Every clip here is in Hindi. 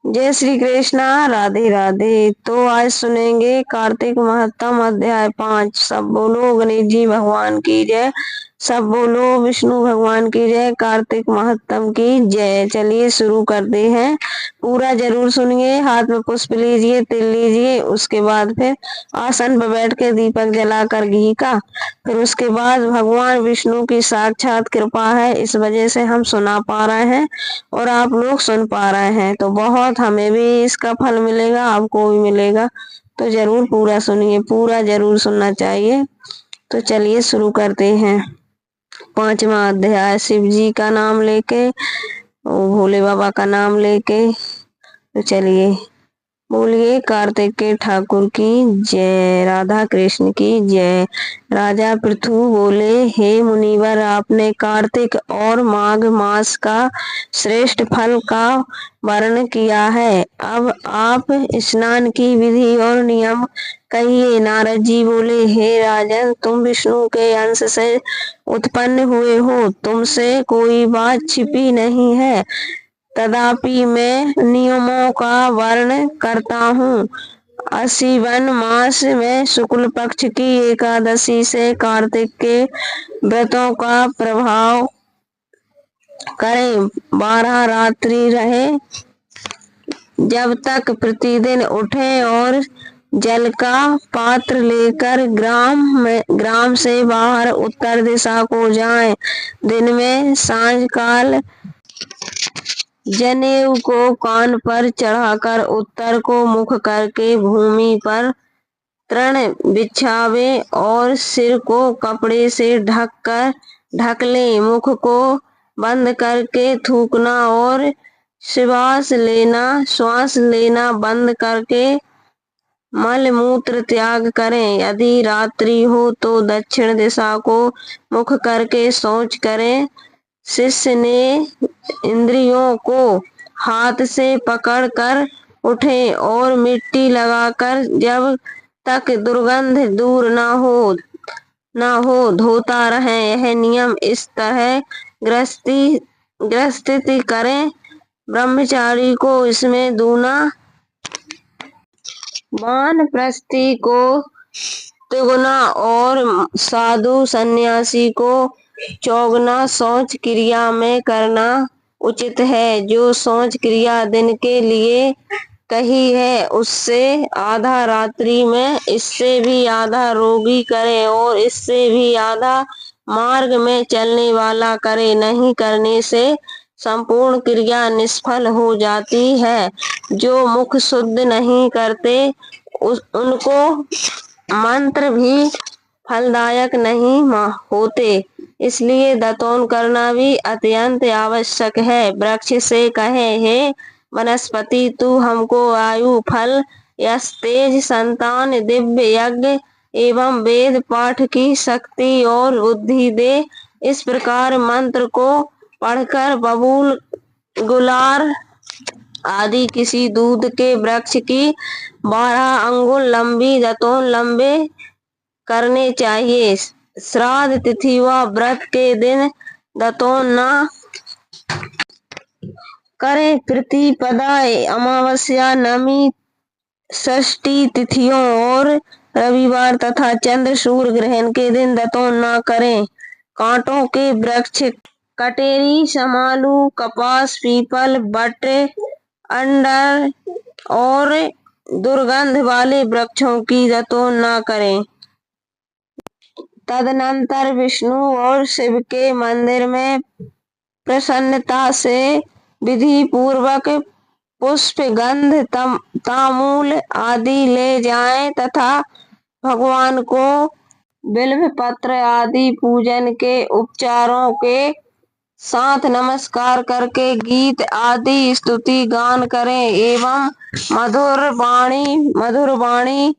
जय श्री कृष्णा। राधे राधे। तो आज सुनेंगे कार्तिक महत्तम अध्याय 5। सब बोलो गणेश जी भगवान की जय, सब बोलो विष्णु भगवान की जय, कार्तिक महत्तम की जय। चलिए शुरू करते हैं। पूरा जरूर सुनिए। हाथ में पुष्प लीजिए, तिल लीजिए, उसके बाद फिर आसन पर बैठ के दीपक जलाकर घी का, फिर उसके बाद भगवान विष्णु की साक्षात कृपा है, इस वजह से हम सुना पा रहे हैं और आप लोग सुन पा रहे हैं। तो बहुत हमें भी इसका फल मिलेगा, आपको भी मिलेगा। तो जरूर पूरा सुनिए, पूरा जरूर सुनना चाहिए। तो चलिए शुरू करते हैं। 5वां अध्याय शिव जी का नाम लेके, भोले बाबा का नाम लेके। तो चलिए बोलिए कार्तिक के ठाकुर की जय, राधा कृष्ण की जय। राजा पृथु बोले, हे मुनिवर, आपने कार्तिक और माघ मास का श्रेष्ठ फल का वर्णन किया है। अब आप स्नान की विधि और नियम कहिए। नारद जी बोले, हे राजन, तुम विष्णु के अंश से उत्पन्न हुए हो, तुमसे कोई बात छिपी नहीं है। तथापि मैं नियमों का वर्णन करता हूँ। आश्विन मास में शुक्ल पक्ष की एकादशी से कार्तिक के व्रतों का प्रभाव करें। 12 रात्रि रहे, जब तक प्रतिदिन उठे और जल का पात्र लेकर ग्राम से बाहर उत्तर दिशा को जाएं। दिन में सांझ काल जनेऊ को कान पर चढ़ाकर उत्तर को मुख करके भूमि पर तृण बिछावे और सिर को कपड़े से ढक ले। मुख को बंद करके थूकना और श्वास लेना बंद करके मल मूत्र त्याग करें। यदि रात्रि हो तो दक्षिण दिशा को मुख करके शौच करें। शिष्य ने इंद्रियों को हाथ से पकड़कर उठे और मिट्टी लगाकर जब तक दुर्गंध दूर न हो धोता रहे। यह नियम इस तरह गृहस्थी करें। ब्रह्मचारी को इसमें दूना, वानप्रस्थी को तिगुना और साधु सन्यासी को चौगुना शौच क्रिया में करना उचित है। जो शौच क्रिया दिन के लिए कही है, उससे आधा रात्रि में, इससे भी आधा रोगी करे और इससे भी आधा मार्ग में चलने वाला करे। नहीं करने से संपूर्ण क्रिया निष्फल हो जाती है। जो मुख शुद्ध नहीं करते, उनको मंत्र भी फलदायक नहीं होते। इसलिए दातून करना भी अत्यंत आवश्यक है। वृक्ष से कहे, हे वनस्पति, तू हमको आयु, फल, यश, तेज, संतान, दिव्य यज्ञ एवं वेद पाठ की शक्ति और बुद्धि दे। इस प्रकार मंत्र को पढ़कर बबूल, गुलार आदि किसी दूध के वृक्ष की 12 अंगुल लंबी दातून लंबे करने चाहिए। श्राद्ध तिथि व व्रत के दिन दातून न करें। प्रतिपदा, अमावस्या, नवमी, षष्ठी तिथियों और रविवार तथा चंद्र सूर्य ग्रहण के दिन दातून न करें। कांटों के वृक्ष कटेरी, समालू, कपास, पीपल, बट, अंडर और दुर्गंध वाले वृक्षों की दातून न करें। तदनंतर विष्णु और शिव के मंदिर में प्रसन्नता से विधि पूर्वक पुष्प, गंध, तांबूल आदि ले जाएं तथा भगवान को बिल्व पत्र आदि पूजन के उपचारों के साथ नमस्कार करके गीत आदि स्तुति गान करें एवं मधुर वाणी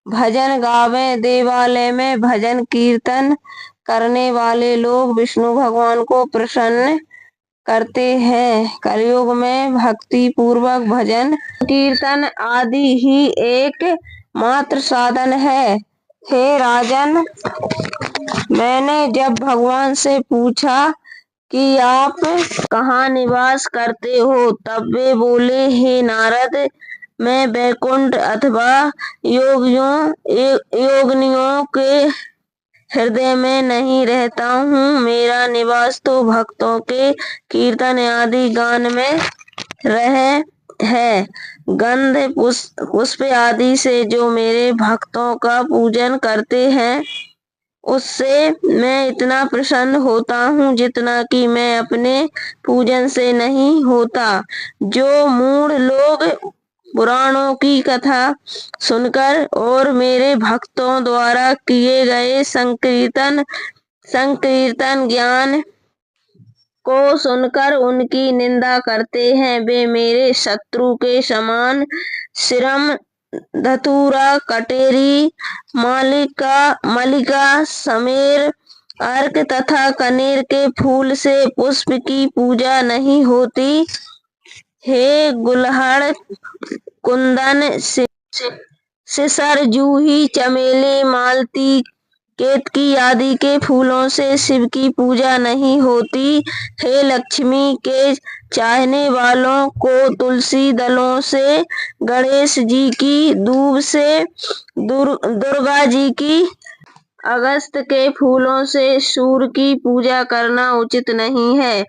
भजन गावें। देवालय में भजन कीर्तन करने वाले लोग विष्णु भगवान को प्रसन्न करते हैं। कलयुग में भक्ति पूर्वक भजन कीर्तन आदि ही एक मात्र साधन है। हे राजन, मैंने जब भगवान से पूछा कि आप कहाँ निवास करते हो। तब वे बोले, हे नारद, मैं वैकुंठ अथवा योगिनियों के हृदय में नहीं रहता हूँ। मेरा निवास तो भक्तों के कीर्तन आदि गान में है। गंध पुष्प आदि से जो मेरे भक्तों का पूजन करते हैं, उससे मैं इतना प्रसन्न होता हूँ जितना कि मैं अपने पूजन से नहीं होता। जो मूढ़ लोग पुराणों की कथा सुनकर और मेरे भक्तों द्वारा किए गए संकीर्तन ज्ञान को सुनकर उनकी निंदा करते हैं, वे मेरे शत्रु के समान सिरम, धतूरा, कटेरी, मलिका, समेर, अर्क तथा कनेर के फूल से पुष्प की पूजा नहीं होती। हे गुलहड़, कुंदन, सिसर, जूही, चमेली, मालती, केतकी आदि के फूलों से शिव की पूजा नहीं होती। हे लक्ष्मी के चाहने वालों को तुलसी दलों से, गणेश जी की दूब से, दुर्गा जी की अगस्त के फूलों से सूर्य की पूजा करना उचित नहीं है।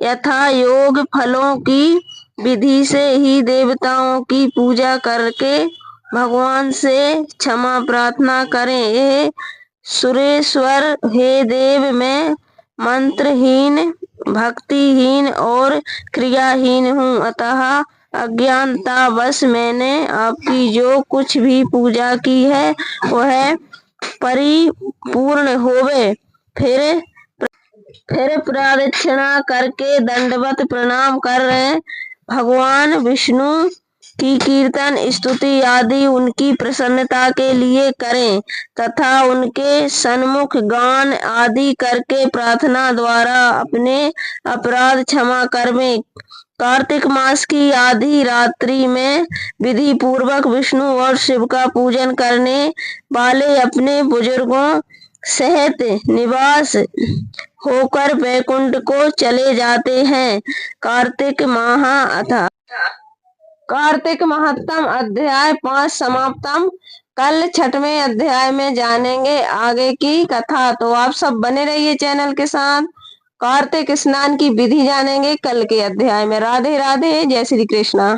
यथा योग फलों की विधि से ही देवताओं की पूजा करके भगवान से क्षमा प्रार्थना करें। हे सुरेश्वर, हे देव, मैं मंत्रहीन, भक्तिहीन और क्रियाहीन हूँ, अतः अज्ञानतावश मैंने आपकी जो कुछ भी पूजा की है वह परिपूर्ण होवे। फिर प्रदक्षिणा करके दंडवत प्रणाम कर रहे भगवान विष्णु की कीर्तन स्तुति आदि उनकी प्रसन्नता के लिए करें तथा उनके सन्मुख गान आदि करके प्रार्थना द्वारा अपने अपराध क्षमा करवें। कार्तिक मास की आधी रात्रि में विधि पूर्वक विष्णु और शिव का पूजन करने वाले अपने बुजुर्गों सहित निवास होकर वैकुंठ को चले जाते हैं। कार्तिक महात्म अध्याय 5 समाप्तम। कल 6वें अध्याय में जानेंगे आगे की कथा, तो आप सब बने रहिए चैनल के साथ। कार्तिक स्नान की विधि जानेंगे कल के अध्याय में। राधे राधे, जय श्री कृष्णा।